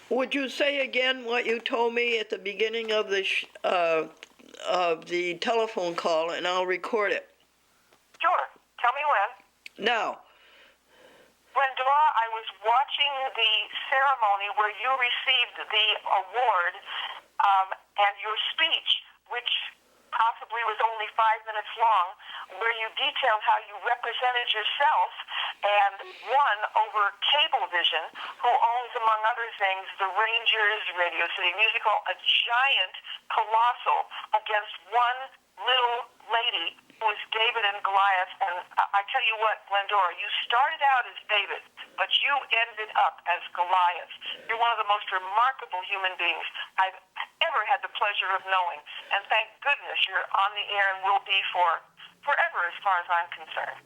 Would you say again what you told me at the beginning of the telephone call, and I'll record it. Sure. Tell me when. Now. Glendora, I was watching the ceremony where you received the award and your speech, which possibly was only 5 minutes long, where you detailed how you represented yourself and won over Cablevision, who owns, among other things, the Rangers, Radio City Musical, a giant colossal against one little lady who was David and Goliath. And I tell you what, Glendora, you started out as David, but you ended up as Goliath. You're one of the most remarkable human beings I've ever had the pleasure of knowing. And thank goodness you're on the air and will be for forever as far as I'm concerned.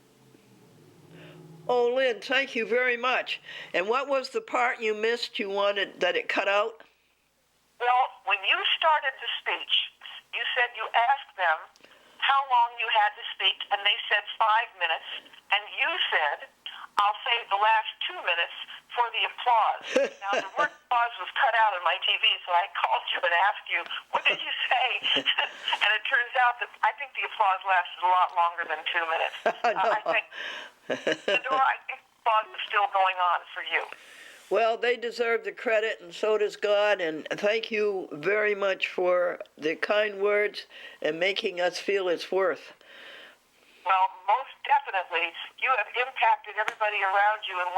Oh, Lynn, thank you very much. And what was the part you missed you wanted that it cut out? Well, when you started the speech, you said you asked them how long you had to speak, and they said 5 minutes, and you said, I'll save the last 2 minutes for the applause. Now, the word applause was cut out on my TV, so I called you and asked you, what did you say? And it turns out that I think the applause lasted a lot longer than 2 minutes. I think, Glendora, I think the applause is still going on for you. Well, they deserve the credit, and so does God, and thank you very much for the kind words and making us feel its worth. Well, most definitely, you have impacted everybody around you, and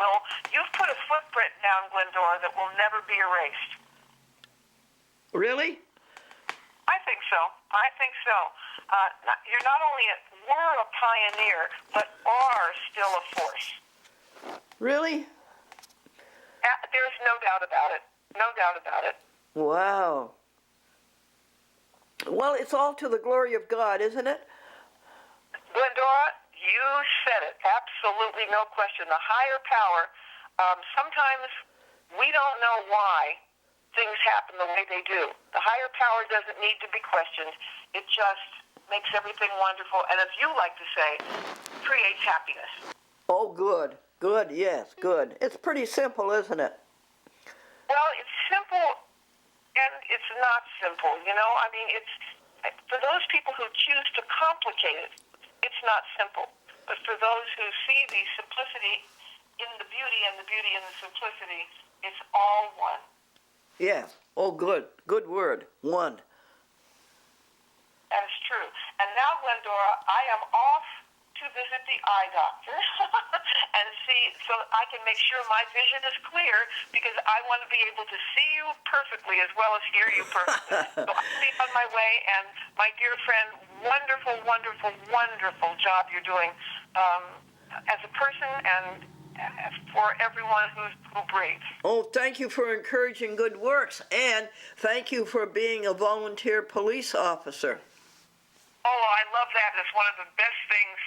you've put a footprint down, Glendora, that will never be erased. Really? I think so. You're not only were a pioneer, but are still a force. Really? There's no doubt about it. No doubt about it. Wow. Well, it's all to the glory of God, isn't it? Glendora, you said it. Absolutely no question. The higher power, sometimes we don't know why things happen the way they do. The higher power doesn't need to be questioned. It just makes everything wonderful. And as you like to say, creates happiness. Oh, good. Good, yes, good. It's pretty simple, isn't it? Well, it's simple, and it's not simple, you know? I mean, it's for those people who choose to complicate it, it's not simple. But for those who see the simplicity in the beauty and the beauty in the simplicity, it's all one. Yes. Oh, good. Good word. One. That is true. And now, Glendora, I am off to visit the eye doctor and see so I can make sure my vision is clear, because I want to be able to see you perfectly as well as hear you perfectly. So I'll be on my way, and my dear friend, wonderful, wonderful, wonderful job you're doing as a person and for everyone who breathes. Oh, thank you for encouraging good works, and thank you for being a volunteer police officer. Oh, I love that. It's one of the best things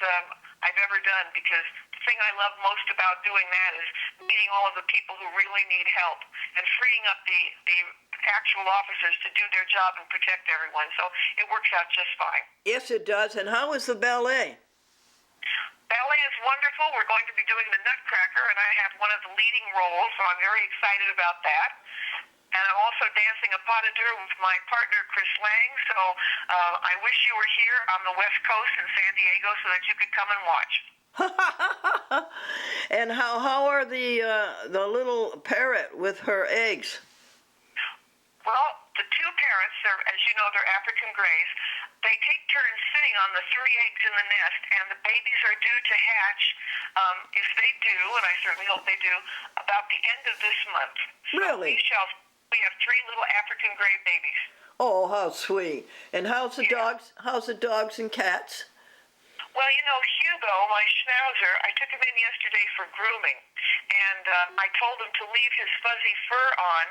I've ever done, because the thing I love most about doing that is meeting all of the people who really need help and freeing up the actual officers to do their job and protect everyone. So it works out just fine. Yes, it does. And how is the ballet? Ballet is wonderful. We're going to be doing the Nutcracker, and I have one of the leading roles, so I'm very excited about that. And I'm also dancing a pas de deux with my partner, Chris Lang. So I wish you were here on the West Coast in San Diego so that you could come and watch. And how are the little parrot with her eggs? Well, the two parrots, as you know, they're African grays. They take turns sitting on the 3 eggs in the nest, and the babies are due to hatch, if they do, and I certainly hope they do, about the end of this month. Really? We have 3 little African gray babies. Oh, how sweet. And how's the dogs? How's the dogs and cats? Well, you know, Hugo, my schnauzer, I took him in yesterday for grooming, and I told him to leave his fuzzy fur on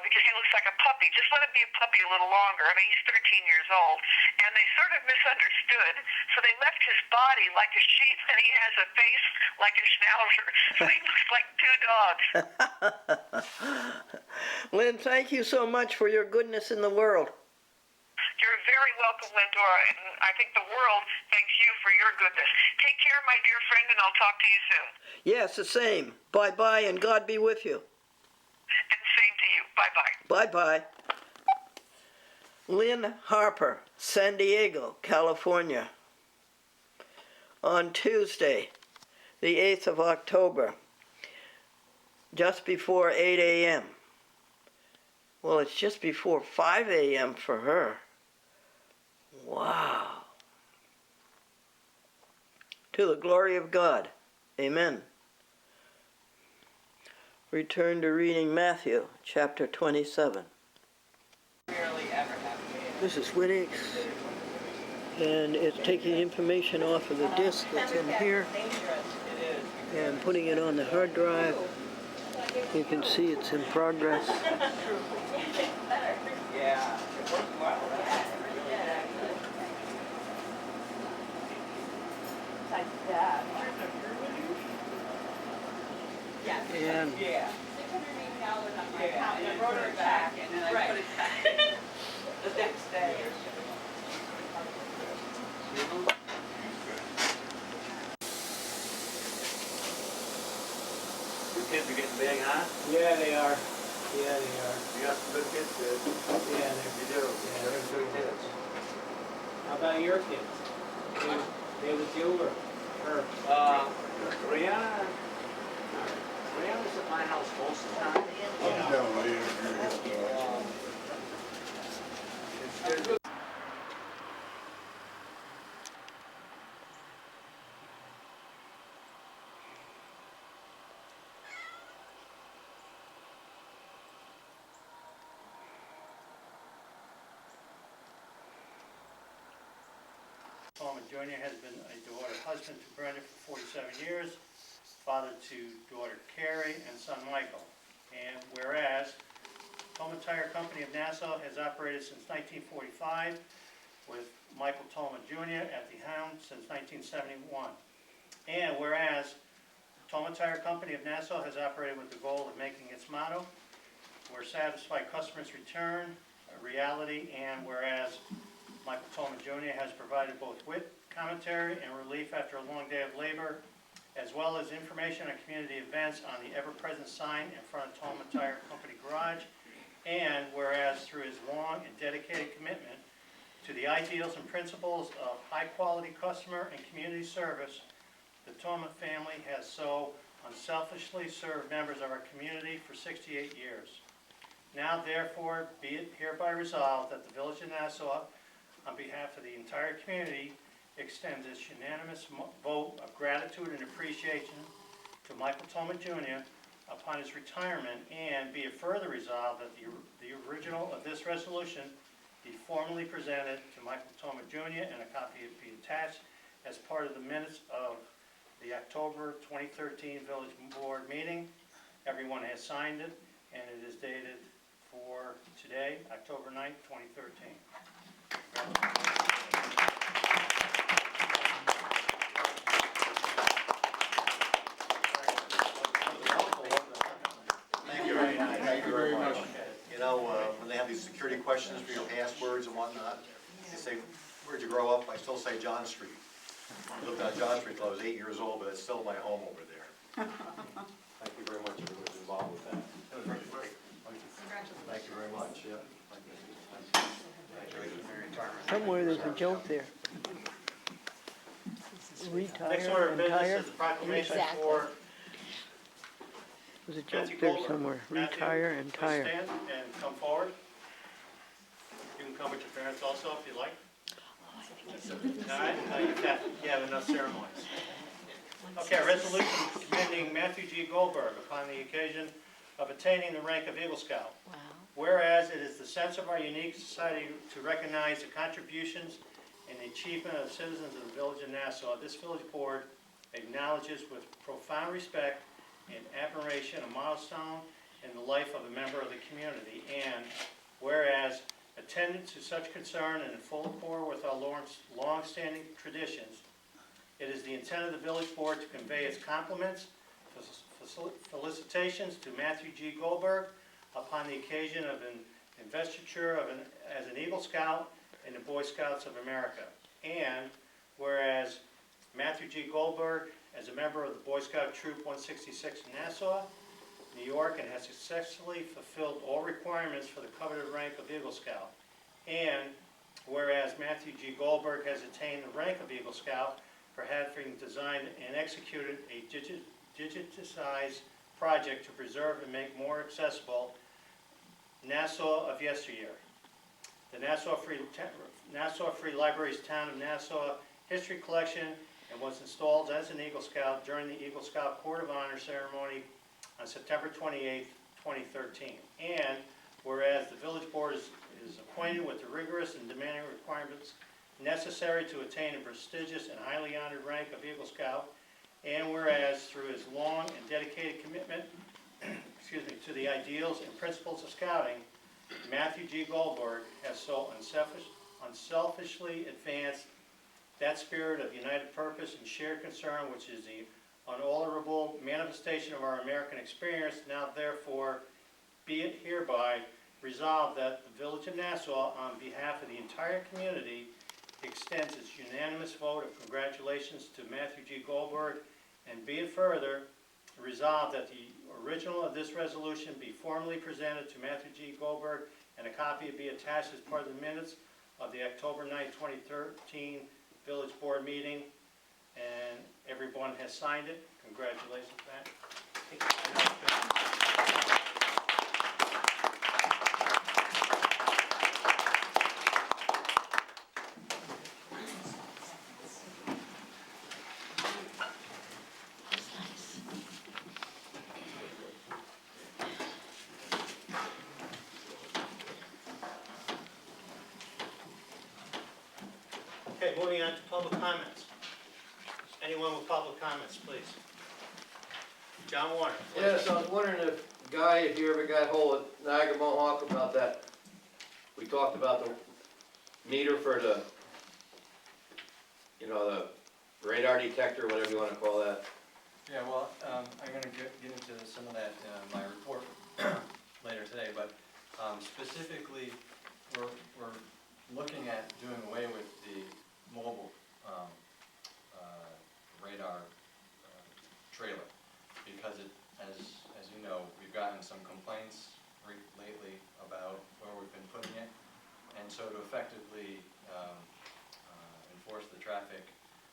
because he looks like a puppy. Just let him be a puppy a little longer. I mean, he's 13 years old. And they sort of misunderstood, so they left his body like a sheep, and he has a face like a schnauzer. So he looks like 2 dogs. Lynn, thank you so much for your goodness in the world. You're very welcome, Glendora, and I think the world thanks you for your goodness. Take care, my dear friend, and I'll talk to you soon. Yes, the same. Bye-bye, and God be with you. And same to you. Bye-bye. Bye-bye. Lynn Harper, San Diego, California. On Tuesday, the 8th of October, just before 8 a.m. Well, it's just before 5 a.m. for her. Wow. To the glory of God. Amen. Return to reading Matthew chapter 27. This is Winix, and it's taking information off of the disk that's in here and putting it on the hard drive. You can see it's in progress. And I wrote it back and then I put it back the next day. Your kids are getting big, huh? Yeah, they are. Yeah, they are. You got some good kids, dude. Yeah, You do. They're good kids. how about your kids? They with you or her? Rihanna. Rihanna's at my house most of the time. It's good. Tom Jr. has been a daughter, husband to Brenda for 47 years, father to daughter Carrie and son Michael. And whereas Toma Tire Company of Nassau has operated since 1945 with Michael Toma Jr. at the helm since 1971. And whereas Toma Tire Company of Nassau has operated with the goal of making its motto, where satisfied customers return, a reality, and whereas Michael Toma Jr. has provided both wit, commentary, and relief after a long day of labor, as well as information on community events on the ever-present sign in front of Toma Tire Company Garage, and whereas through his long and dedicated commitment to the ideals and principles of high-quality customer and community service, the Toma family has so unselfishly served members of our community for 68 years. Now, therefore, be it hereby resolved that the Village of Nassau, on behalf of the entire community, extends its unanimous vote of gratitude and appreciation to Michael Toma Jr. upon his retirement, and be it further resolved that the original of this resolution be formally presented to Michael Toma Jr. and a copy be attached as part of the minutes of the October 2013 Village Board meeting. Everyone has signed it, and it is dated for today, October 9th, 2013. Thank you very much. Thank you very much. You know, when they have these security questions for your passwords and whatnot, they say, where'd you grow up? I still say John Street. I lived on John Street till I was 8 years old, but it's still my home over there. Thank you very much, everyone who's involved with that. That was really great. Thank you very much. Yeah. somewhere there's a joke there. Next Retire order of and business tire. is the proclamation Exactly. for There's a joke Nancy there Goldberg. somewhere. Matthew, Retire and please tire. stand and come forward. You can come with your parents also if you like. All right, you have enough ceremonies. Okay, a resolution commending Matthew G. Goldberg upon the occasion of attaining the rank of Eagle Scout. Wow. Whereas it is the sense of our unique society to recognize the contributions and the achievement of the citizens of the Village of Nassau, this village board acknowledges with profound respect and admiration a milestone in the life of a member of the community. And whereas attendant to such concern and in full accord with our long-standing traditions, it is the intent of the village board to convey its compliments, felicitations to Matthew G. Goldberg upon the occasion of an investiture as an Eagle Scout, in the Boy Scouts of America. And whereas Matthew G. Goldberg, as a member of the Boy Scout Troop 166 in Nassau, New York, and has successfully fulfilled all requirements for the coveted rank of Eagle Scout. And whereas Matthew G. Goldberg has attained the rank of Eagle Scout for having designed and executed a digitized project to preserve and make more accessible Nassau of yesteryear. The Nassau Free Library's Town of Nassau History Collection, and was installed as an Eagle Scout during the Eagle Scout Court of Honor ceremony on September 28, 2013. And whereas the village board is acquainted with the rigorous and demanding requirements necessary to attain a prestigious and highly honored rank of Eagle Scout, and whereas through his long and dedicated commitment to the ideals and principles of scouting, Matthew G. Goldberg has so unselfishly advanced that spirit of united purpose and shared concern, which is the unalterable manifestation of our American experience. Now therefore be it hereby resolved that the Village of Nassau, on behalf of the entire community, extends its unanimous vote of congratulations to Matthew G. Goldberg, and be it further resolved that the original of this resolution be formally presented to Matthew G. Goldberg, and a copy be attached as part of the minutes of the October 9, 2013 Village Board meeting. And everyone has signed it. Congratulations, Matt. Okay, moving on to public comments. Anyone with public comments, please? John Warner, please. Yes, I was wondering if, Guy, if you ever got hold of Niagara Mohawk about that. We talked about the meter for the, the radar detector, whatever you want to call that. Yeah, well, I'm going to get into some of that in my report later today, but specifically, we're looking at doing away with the mobile radar trailer, because as you know, we've gotten some complaints lately about where we've been putting it, and so to effectively enforce the traffic.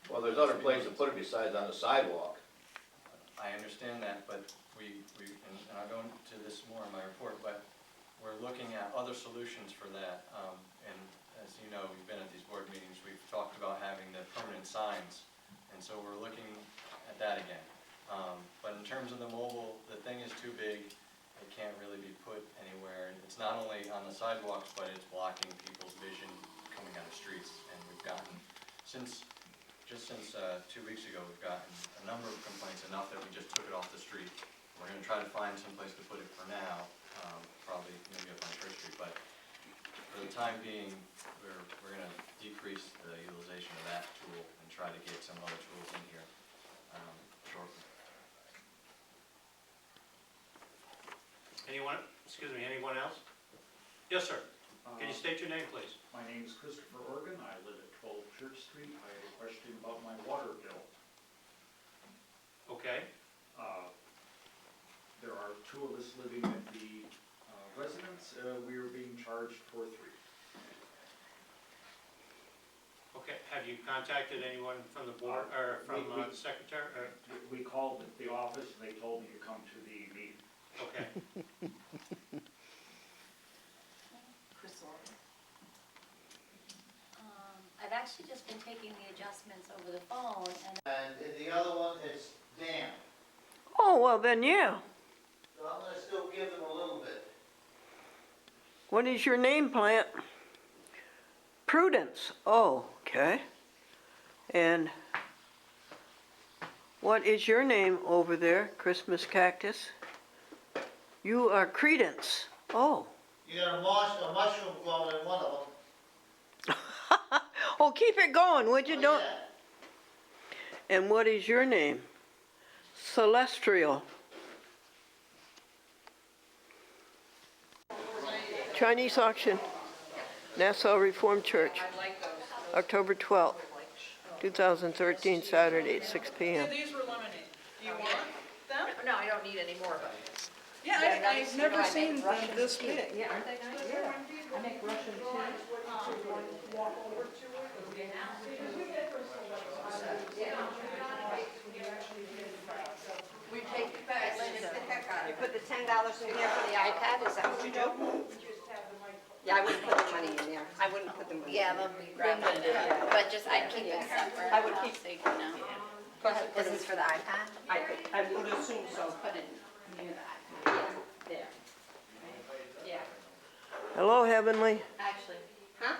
Well, there's other places to put it besides on the sidewalk. I understand that, but and I'll go into this more in my report, but we're looking at other solutions for that. And as you know, we've been at these board meetings, we've talked about having the permanent signs, and so we're looking at that again. But in terms of the mobile, the thing is too big. It can't really be put anywhere. It's not only on the sidewalks, but it's blocking people's vision coming on the streets. And we've gotten, just since 2 weeks ago, we've gotten a number of complaints, enough that we just took it off the street. We're going to try to find some place to put it for now, probably maybe up on Church Street, but for the time being, we're going to decrease the utilization of that tool and try to get some other tools in here shortly. Anyone else? Yes, sir. Can you state your name, please? My name is Christopher Organ. I live at 12 Church Street. I have a question about my water bill. Okay. There are two of us living at the residence. We are being charged for 3. Okay. Have you contacted anyone from the board or from the secretary? We called the office and they told me to come to the meeting. Okay. Chris Organ. I've actually just been taking the adjustments over the phone, and the other one is Dan. Oh, well then, yeah. So I'm gonna still give them a little bit. What is your name, Plant? Prudence. Oh, okay. And what is your name over there, Christmas Cactus? You are Credence. Oh. You got a mushroom growing in one of them. Oh, keep it going, would you? Oh, Don't. yeah. And what is your name? Celestial. Chinese auction. Nassau Reformed Church, October 12th, 2013, Saturday at 6 p.m. These were lemonade. Do you want them? No, I don't need any more, but. Yeah, They're nice. I've never I seen make them Russian this tea. big. Yeah, aren't they nice? Yeah. I make Russian tea. We take the bags. You put the $10 in there for the iPad, is that what you do? Yeah, I wouldn't put the money in there. I wouldn't put the money. Yeah, they'll be grabbing it, but just, I'd keep it separate. I would keep- So you can know. Go ahead. This is for the iPad? I would assume so. Put it near the iPad. There. Yeah. Hello, Heavenly. Actually, Huh?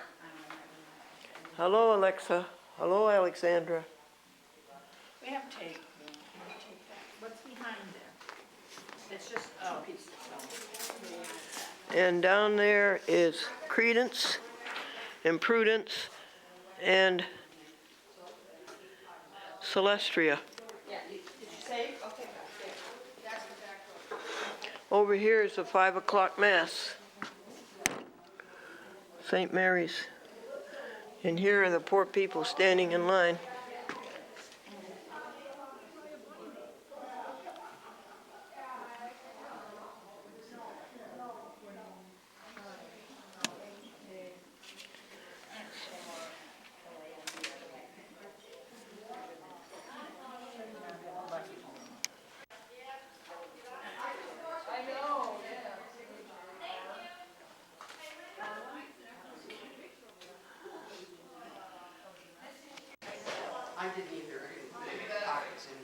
Hello, Alexa. Hello, Alexandra. We have tape. What's behind there? It's just a piece of stone. And down there is Credence and Prudence and Celestria. Yeah, did you say? Okay. Over here is the 5 o'clock Mass. St. Mary's. And here are the poor people standing in line. I didn't either. Pockets in.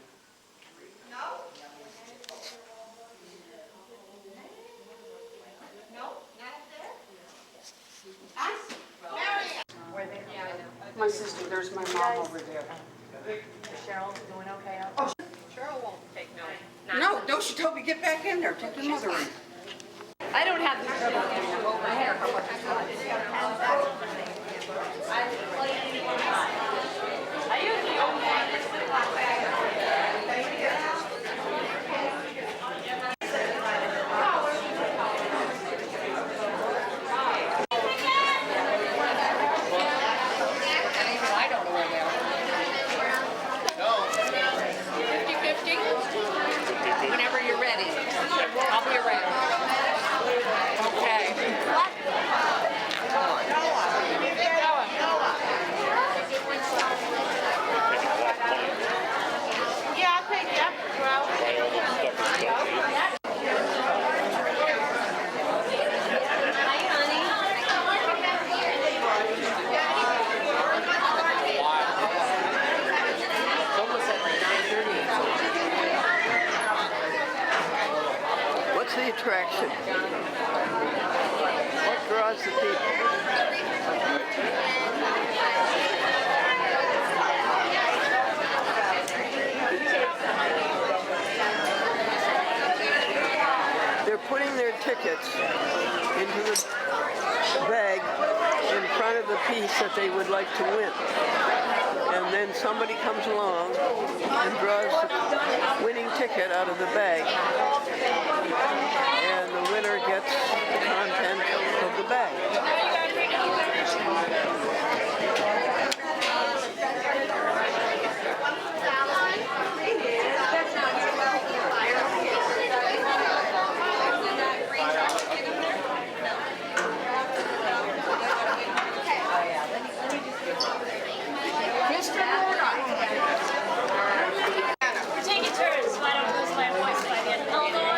My sister, there's my mom over there. Cheryl, doing okay? Cheryl won't take no. No, she told me get back in there, take your mother in. I don't have the trouble getting them over here. How much is I usually open I don't know where they are. 50-50? Whenever you're ready. I'll be around. Okay. Yeah, I'll take that as well. What's the attraction? What draws the people? They're putting their tickets into the bag in front of the piece that they would like to win. And then somebody comes along and draws the winning ticket out of the bag. And the winner gets the content of the bag. We're taking turns, so I don't lose my voice by the end. Hold on.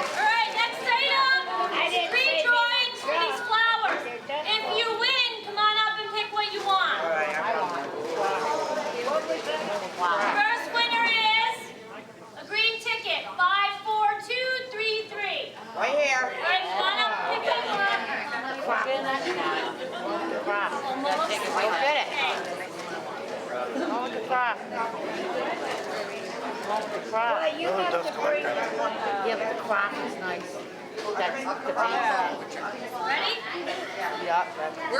right, next item, three drawings for these flowers. If you win, come on up and pick what you want. First winner is a green ticket, 54233. Right here. All right, come on up and pick that one. Go get it. Well, you have to bring that one. Yeah, but the crop is nice. That's the base. Ready? Yep.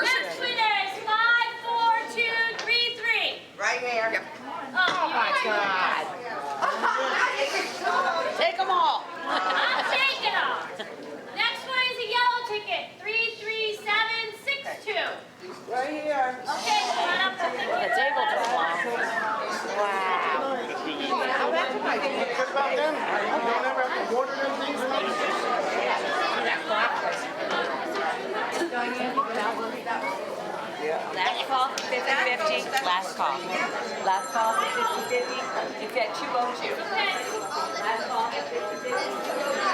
Next winner is 54233. Right here. Oh my God. Take them all. I'm taking them. Next one is a yellow ticket, 33762. Right here. Okay, come on up and pick it. It's able to fly. Wow. How that's my What about them? You don't ever have to water them things? Last call, 50-50. Last call. Last call, 50-50. You get 2 votes. Okay. Last call, 50-50.